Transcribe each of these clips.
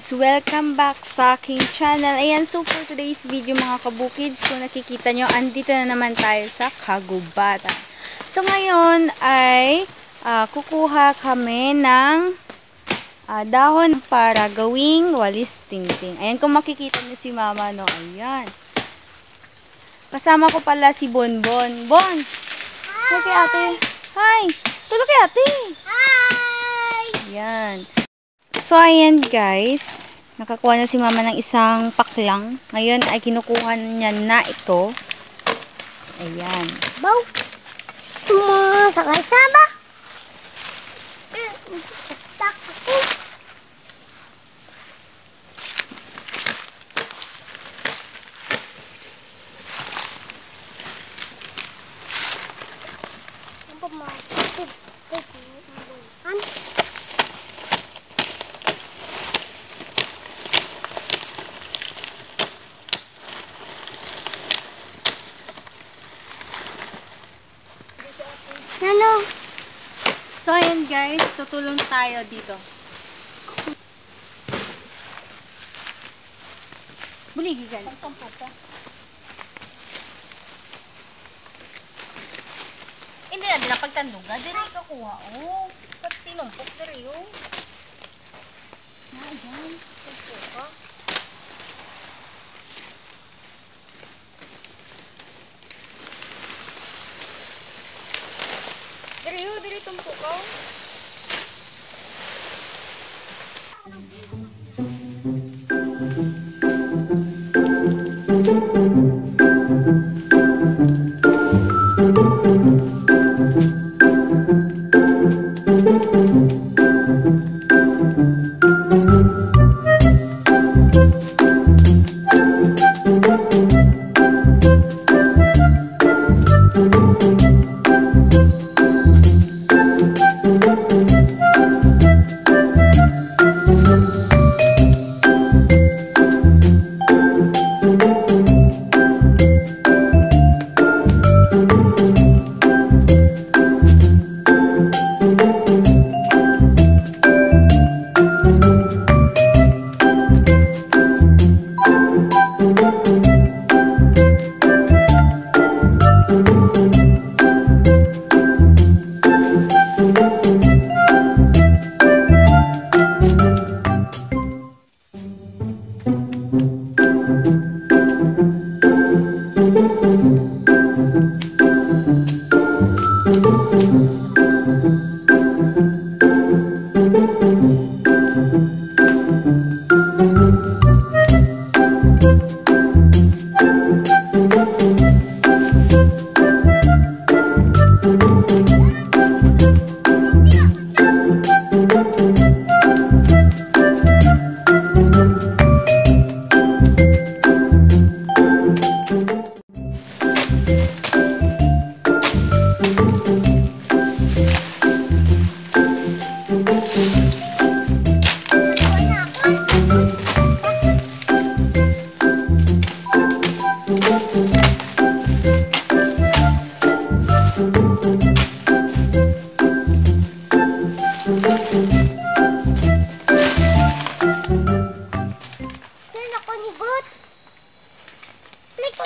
BuKIDs! Welcome back sa aking channel. Ayan, so for today's video mga ka-BuKIDs, kung nakikita nyo, andito na naman tayo sa kagubatan. So ngayon ay kukuha kami ng dahon para gawing walis tingting. Ayan, kung makikita nyo si mama, no? Ayan. Kasama ko pala si Bonbon. Bon! Tulog kay ate. Hi! Tulog kay ate. Hi! Ayan. So, ayan guys. Nakakuha na si mama ng isang paklang. Ngayon ay kinukuha niya na ito. Ayan. Bow! Sakay sama! Tak ako! Ang pamatid. Ano? So, ayan guys. Tutulong tayo dito. Buligi ka. Hindi na din pagtandog na. Dire ka kuha. Oh, ba't tinumpok dire yun? Ayan. Tumpok ka. Dire yun, dire tumpok ka.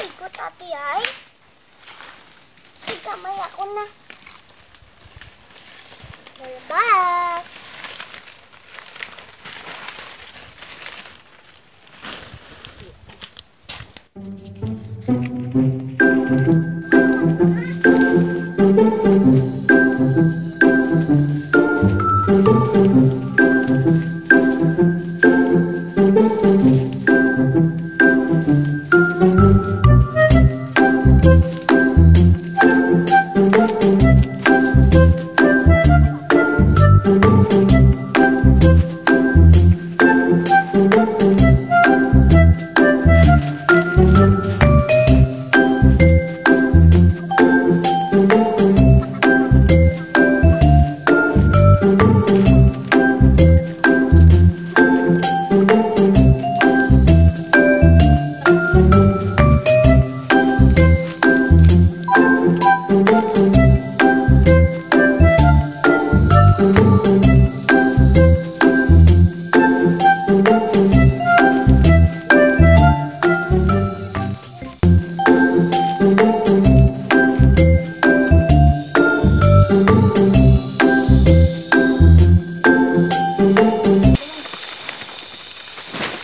Ikot ate ay. Kamay ako na. Bye-bye.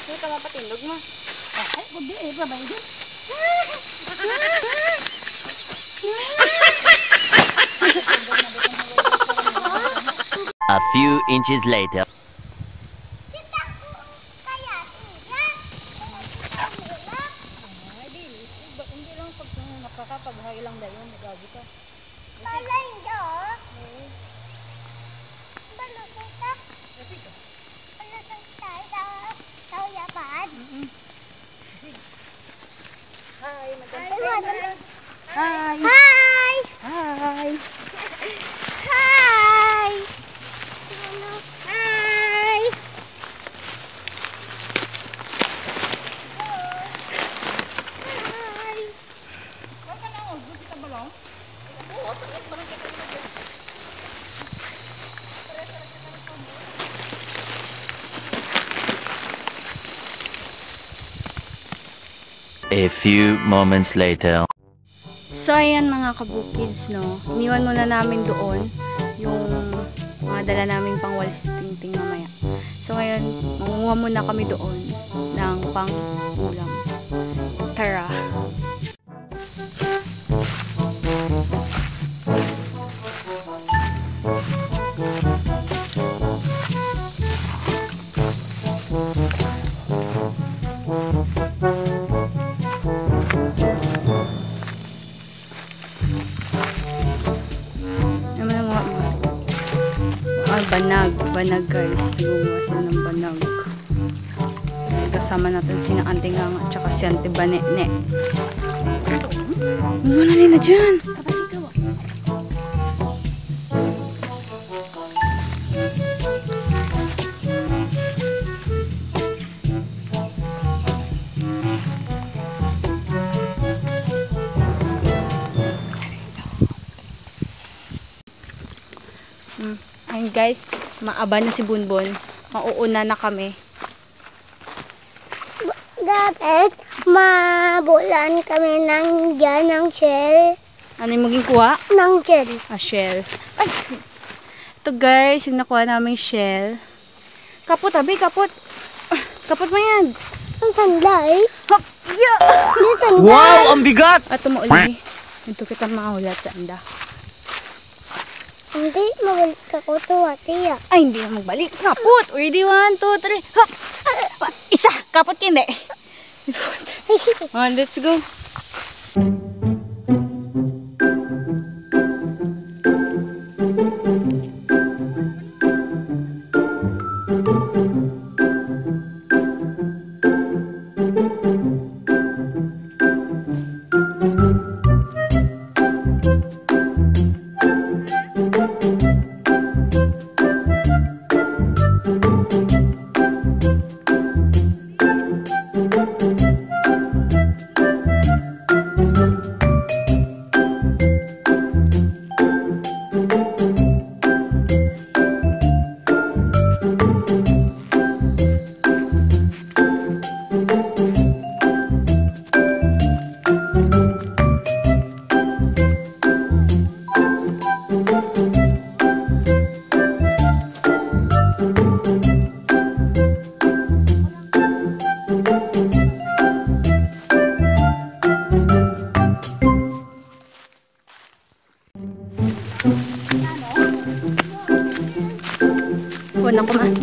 Ano ka mapatindog mo? Ay, kundi eh, babay din. A few inches later. Hindi lang pag nakakapaghay lang dayon, nagabi ka. Balay do. Balay ka. Balay tayo. Tayo yapan. Hi, madam. Hi. Hi! Hi. Hi! Hi. Hi. Huwag ka na, gusto kita balong? Oo, sakit ba lang kita nilagay? A few moments later. So, ayan mga kabukids, no? Iniwan muna namin doon yung mga dala namin pang walis tingting mamaya. So, ngayon, mangunguha muna kami doon ng pang ulam. Tara! Banag guys, gumawa sila ng banag. Kasama natin sina Ante Nganga at saka si Ante Banene. Muna nila dyan. Ayun guys, maaba na si Bunbon. Mauuna na kami. Dapat mabulan kami ng shell. Ano yung maging kuha? Ng shell. Ah, shell. Ay! Ito guys, yung nakuha namin shell. Kapot, abi, kapot. Kapot mo yan. Ang sanday. Hop! Yeah! Yung sanday. Wow, ang bigat! At tumuuli. Ito kita mahulat sa anda. Hindi, mabalik ako tuwa, tiya. Ay, hindi na magbalik. Kapot! Ready? 1, 2, 3. Hop! Isa! Kapot ka hindi. Let's go. Una ko man.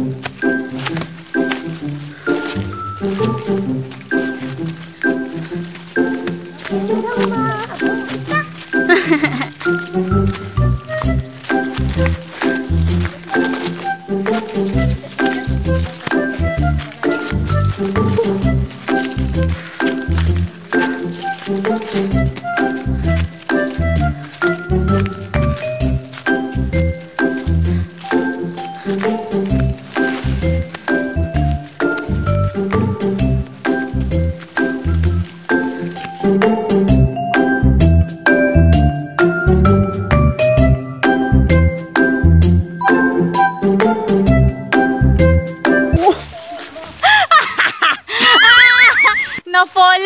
Na-fall!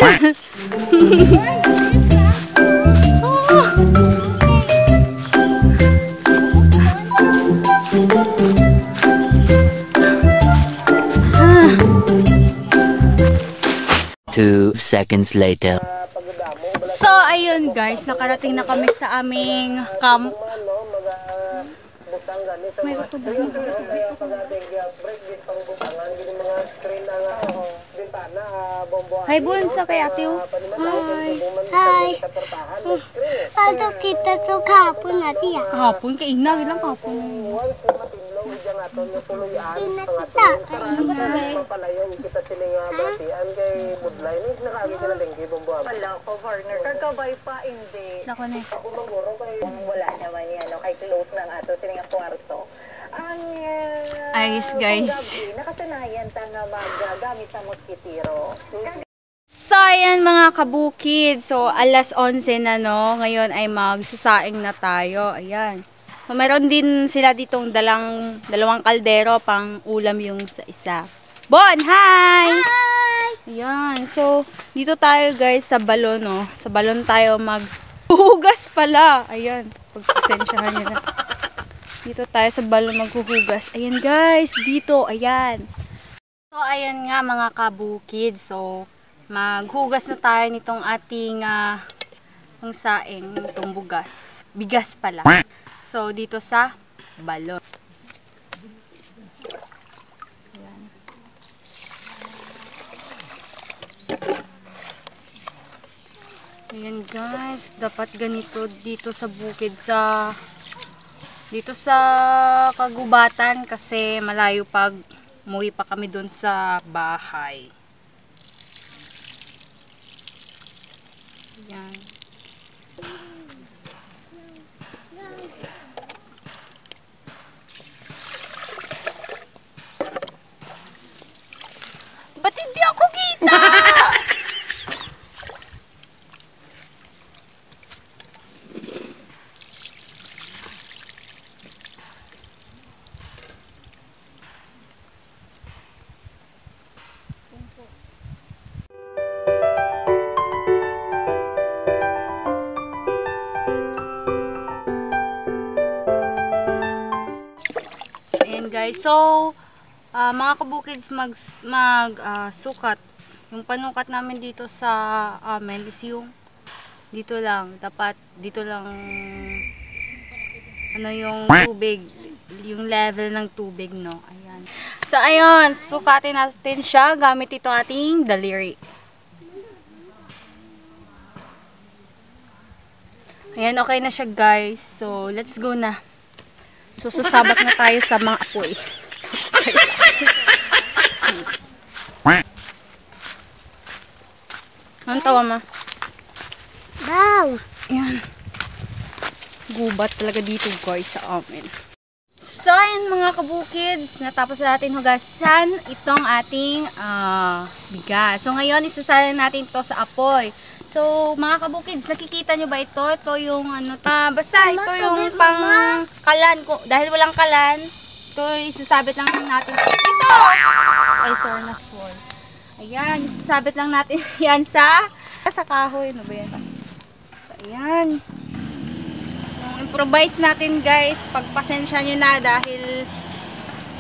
2 seconds later. So, ayun guys, nakarating na kami sa aming camp. May kutubo. Hi, Bunso, kay Ate. Hi. Hi. Ano kita to kahapon natin ya? Kahapon, kay Ina, ilang kahapon. Pinakita. Nako na. Wala naman yan, kay close ng ato sining kwarto. Ang Ayos guys. nakasanayan ta nga maggamit sa moskitero. So, ayan mga kabukid. So, alas 11 na, no? Ngayon ay magsasaing na tayo. Ayan. So, meron din sila ditong dalawang kaldero pang ulam yung sa isa. Bon, hi! Hi. Ayan. So, dito tayo guys sa balon, no? Sa balon tayo maghuhugas pala. Ayan. Pagpasensyahan nyo na. Dito tayo sa balon maghuhugas. Ayan guys. Dito. Ayan. So, ayan nga mga kabukid. So, maghugas na tayo nitong ating ang saing, itong bugas. Bigas pala. So, dito sa balon. Ayan. Ayan guys, dapat ganito dito sa bukid dito sa Kagubatan kasi malayo pag umuwi pa kami doon sa bahay. Ayan. Ba't hindi ako kita? Ayan guys, so mga kabukids sukat. Yung panukat namin dito sa amin is yung dito lang, dapat dito lang ano yung tubig, yung level ng tubig, no. Ayan. So ayun, sukatin natin siya gamit ito ating daliri. Ayan, okay na siya guys. So let's go na. So, sasabat na tayo sa mga apoy. Anong tawa, ma? Wow. Ayan. Gubat talaga dito, guys, sa amin. So, ayan mga kabukids. Natapos natin hugasan itong ating bigas. So, ngayon, isasalan natin ito sa apoy. So, mga kabukids, nakikita nyo ba ito? Ito yung basta ito yung pang kalan. Dahil walang kalan, ito isasabit lang natin. Ito! Ay, sorry na fall. Ayan, isasabit lang natin yan sa kahoy. Ano ba yan? So, ayan. Yung improvise natin, guys. Pagpasensya nyo na dahil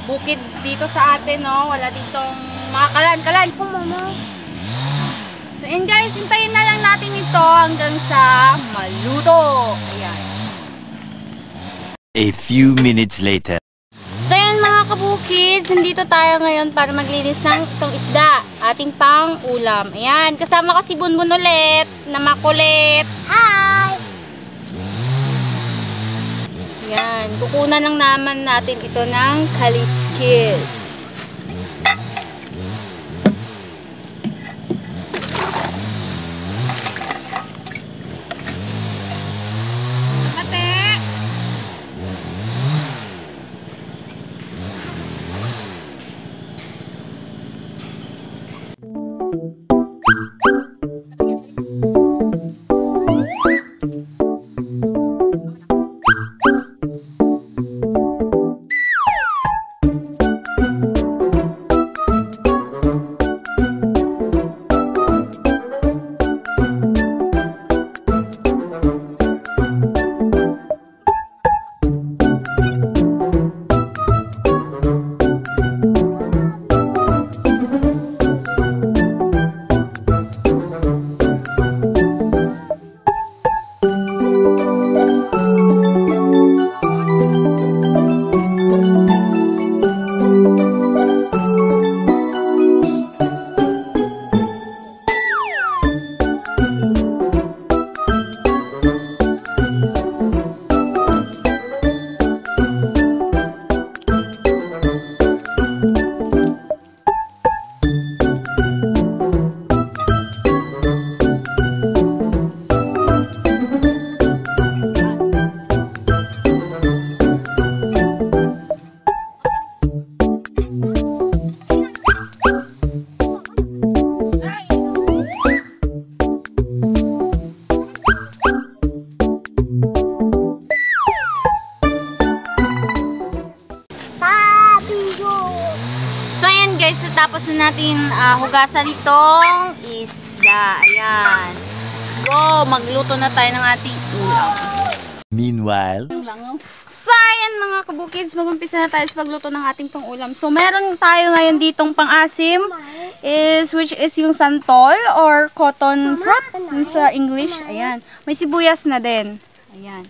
bukid dito sa atin, no? Wala ditong mga kalan. Mama. So, and guys, hintayin na lang natin ito hanggang sa maluto. Ayan. A few minutes later. So, ayan mga kabukids, nandito tayo ngayon para maglinis ng itong isda. Ating pang ulam. Ayan, kasama ko si Bunbun ulit, na makulit. Hi. Ayan, kukunan lang naman natin ito ng kaliskis. natin hugasan itong isda. Ayan. Let's go! Magluto na tayo ng ating ulam. Meanwhile, So, ayan mga kabukids, mag-umpisa na tayo sa pagluto ng ating pang-ulam. So, meron tayo ngayon ditong pang-asim, which is yung santol or cotton fruit sa English. Ayan. May sibuyas na din. Ayan.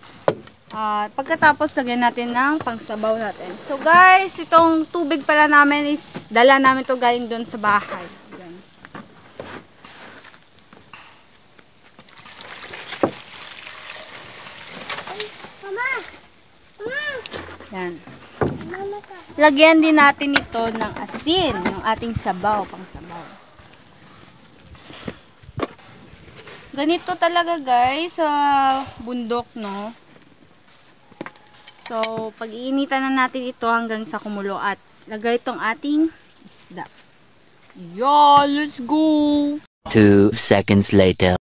Pagkatapos, lagyan natin ng pangsabaw natin. So, guys, itong tubig pala namin is, dala namin to galing doon sa bahay. Ayan. Yan. Lagyan din natin ito ng asin, yung ating sabaw, pang sabaw. Ganito talaga guys, sa bundok, no? So, pag-iinitan na natin ito hanggang sa kumulo at lagay itong ating isda. Yeah, let's go! 2 seconds later.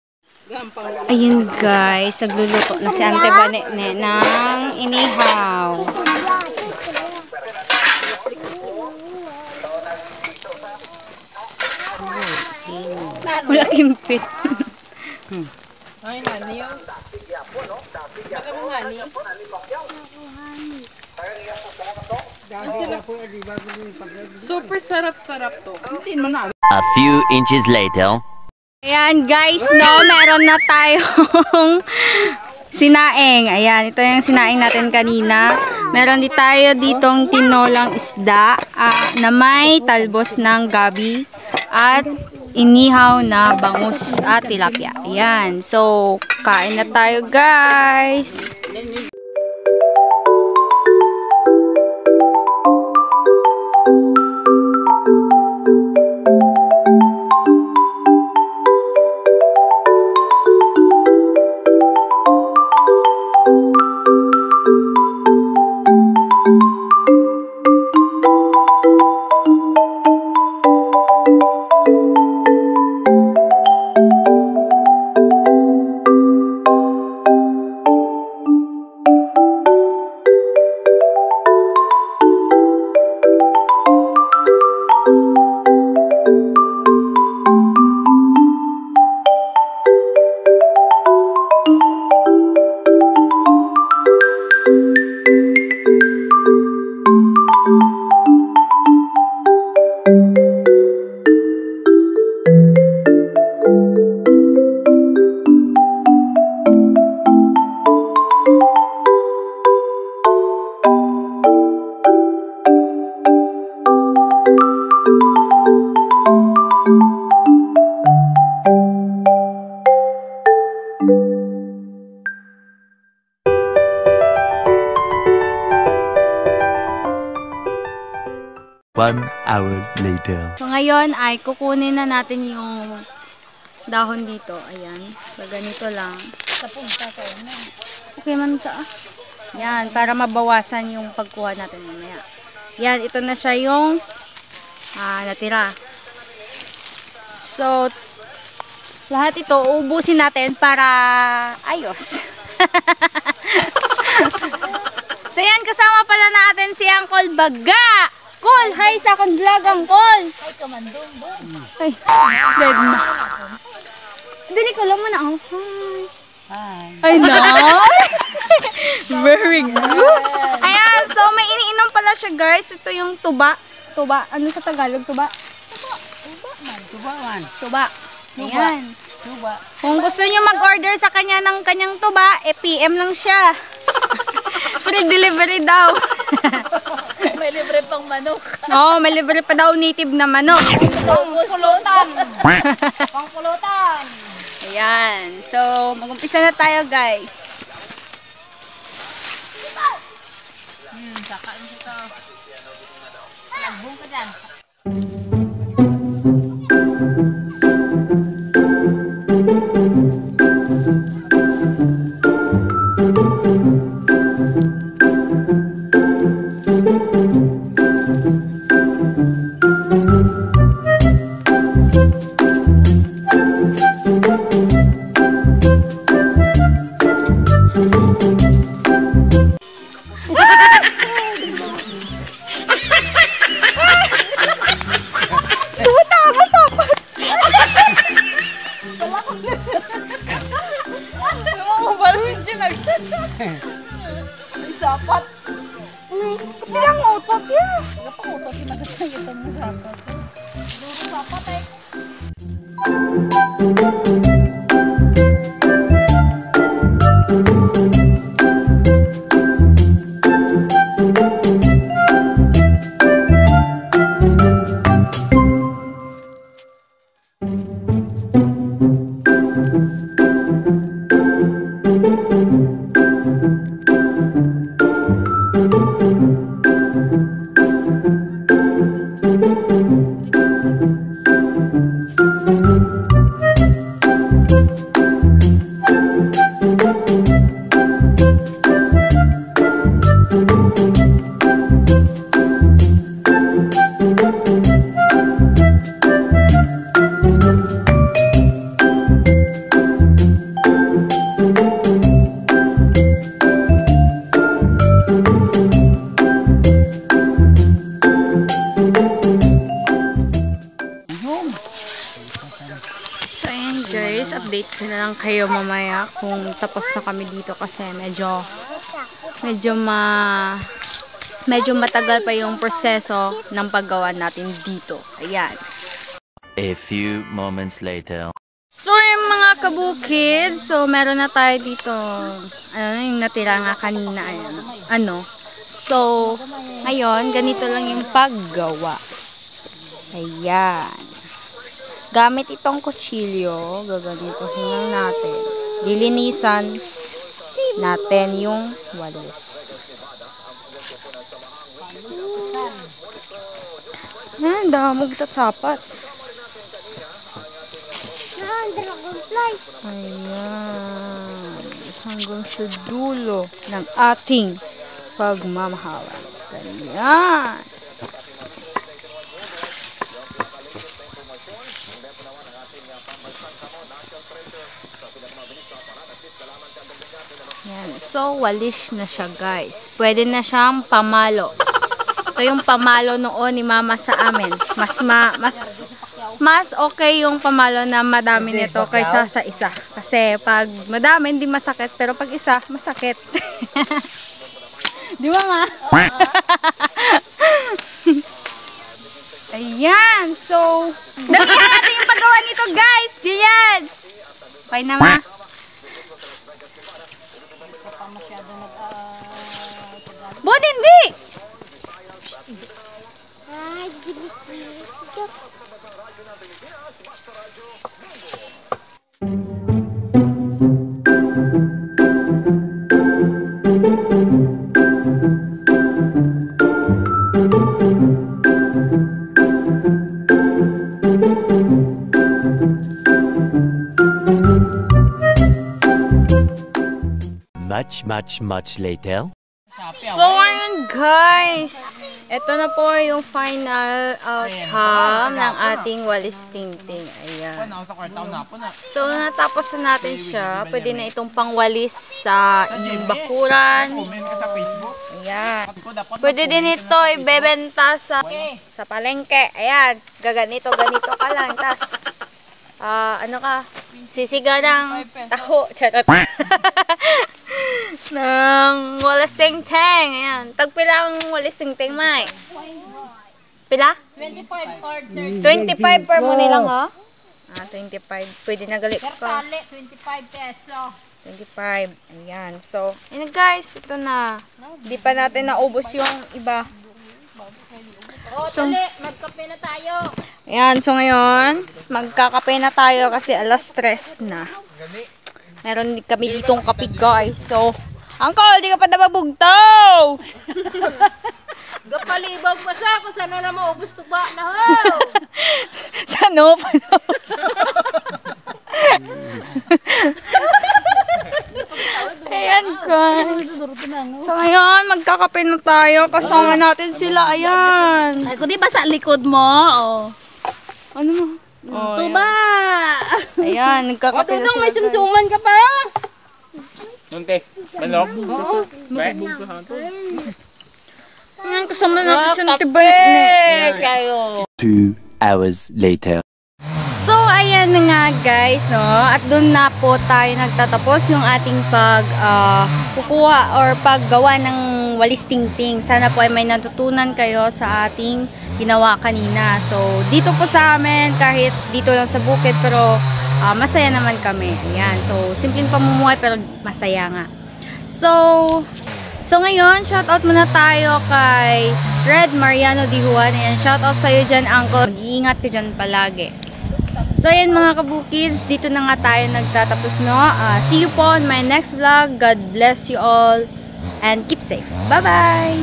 Ayun guys, nagluluto na si Ante Banene ng inihaw. Wala kimpit. Ay, honey yun. Baka mo honey? Super sarap-sarap to. A few inches later. Ayan guys, no, meron na tayong sinaing. Ayan, ito yung sinaing natin kanina. Meron din tayo ditong tinolang isda na may talbos ng gabi at inihaw na bangus at tilapia. Ayan, so kain na tayo guys. One hour later. So ngayon ay kukunin na natin yung dahon dito. Ayan. So ganito lang. Okay man sa yan, para mabawasan yung pagkuha natin mamaya. Yan, ito na siya yung natira. So lahat ito uubusin natin para ayos. So yan, kasama pala natin si Uncle Baga. Col, hi sa akong vlogang Col. Ay, kamandong doon. Ay, dead na. Dili ko lang mo na ako. Hi. Ay, no. Very good. Ayan, so may iniinom pala siya guys. Ito yung tuba. Tuba. Ano sa Tagalog? Tuba? Tuba. Ayan. Gubat. Kung gusto nyo mag-order sa kanya ng kanyang tuba, PM lang siya. Free delivery daw. May libre pang manok. Oo, may libre pa daw native na manok. Pangpulutan. Pangpulutan. Ayan. So, mag-umpisa na tayo guys. Kakain ito. Lagbong ka dyan. Ay, sapat. Bilang utot yan. Napakutot yung nagsasagitan mo sapat. Duro sapat eh. Update ko na lang kayo mamaya kung tapos na kami dito kasi medyo matagal pa yung proseso ng paggawa natin dito. Ayan. A few moments later. So yung mga kabukid, so meron na tayo dito. Yung natira nga kanina. Ayan. So, ngayon, ganito lang yung paggawa. Ayan. Gamit itong kutsilyo, gaganitohin lang natin. Dilinisan natin yung walis. Yan, damog tatsapat. Dragonfly. Ayan. Hanggang sa dulo ng ating pagmamahalan. Ganyan. Yan. So, walis na siya, guys. Pwede na siyang pamalo. Ito yung pamalo noon ni mama sa amin. Mas okay yung pamalo na madami nito kaysa sa isa. Kasi pag madami, hindi masakit. Pero pag isa, masakit. Di ba, ma? Ayan. So, damihan natin yung paggawa nito, guys. Diyan. Okay na, ma? Bon, hindi! Much later. So, ayun guys. Ito na po yung final outcome ng ating walis tingting. Ayan. So, natapos na natin siya. Pwede na itong pangwalis sa inyong bakuran. Ayan. Pwede din ito ibebenta sa palengke. Ayan. Ganito ka lang. Tapos, sisiga ng taho. Charot. Ng walis tingting. Ayan. Tagpila ang walis tingting, May. Pila? 25 order. 25 per mo nilang, ha? 25. Pwede na galit ka. 25 peso. 25. Ayan. So, yun guys. Ito na. Di pa natin naubos yung iba. So, magkape na tayo. Ayan. So, ngayon, magkakape na tayo kasi alas 3 na. Meron kami ditong kape, guys. So, Uncle, di ka pa nababugtaw! Gapalibag pa sa kung saan na maubos to ba na ho! Sano pa naubos? Ayan, guys. So, ngayon, magkakape na tayo. Kasama natin sila. Ayan. Ay, kung di ba sa likod mo, oh. Ano mo? Ito ba? Ayan, nagkakape na sila, may sumsuman ka pa. Nunte, manok? Oo. Ayan, kasama natin sa tibay. Kayo. 2 hours later. So, ayan ayun na nga guys, no? At doon na po tayo nagtatapos yung ating kukuha or paggawa ng walis tingting. Sana po ay may natutunan kayo sa ating ginawa kanina. So, dito po sa amin, kahit dito lang sa bukid, pero masaya naman kami. Ayan. So, simpleng pamumuhay pero masaya nga. So ngayon, shoutout muna tayo kay Red Mariano Di Juan. Ayan, shoutout sa'yo dyan, Uncle. Mag-iingat ka dyan palagi. So, ayan mga kabukids, dito na nga tayo nagtatapos, no? See you po on my next vlog. God bless you all and keep safe. Bye-bye!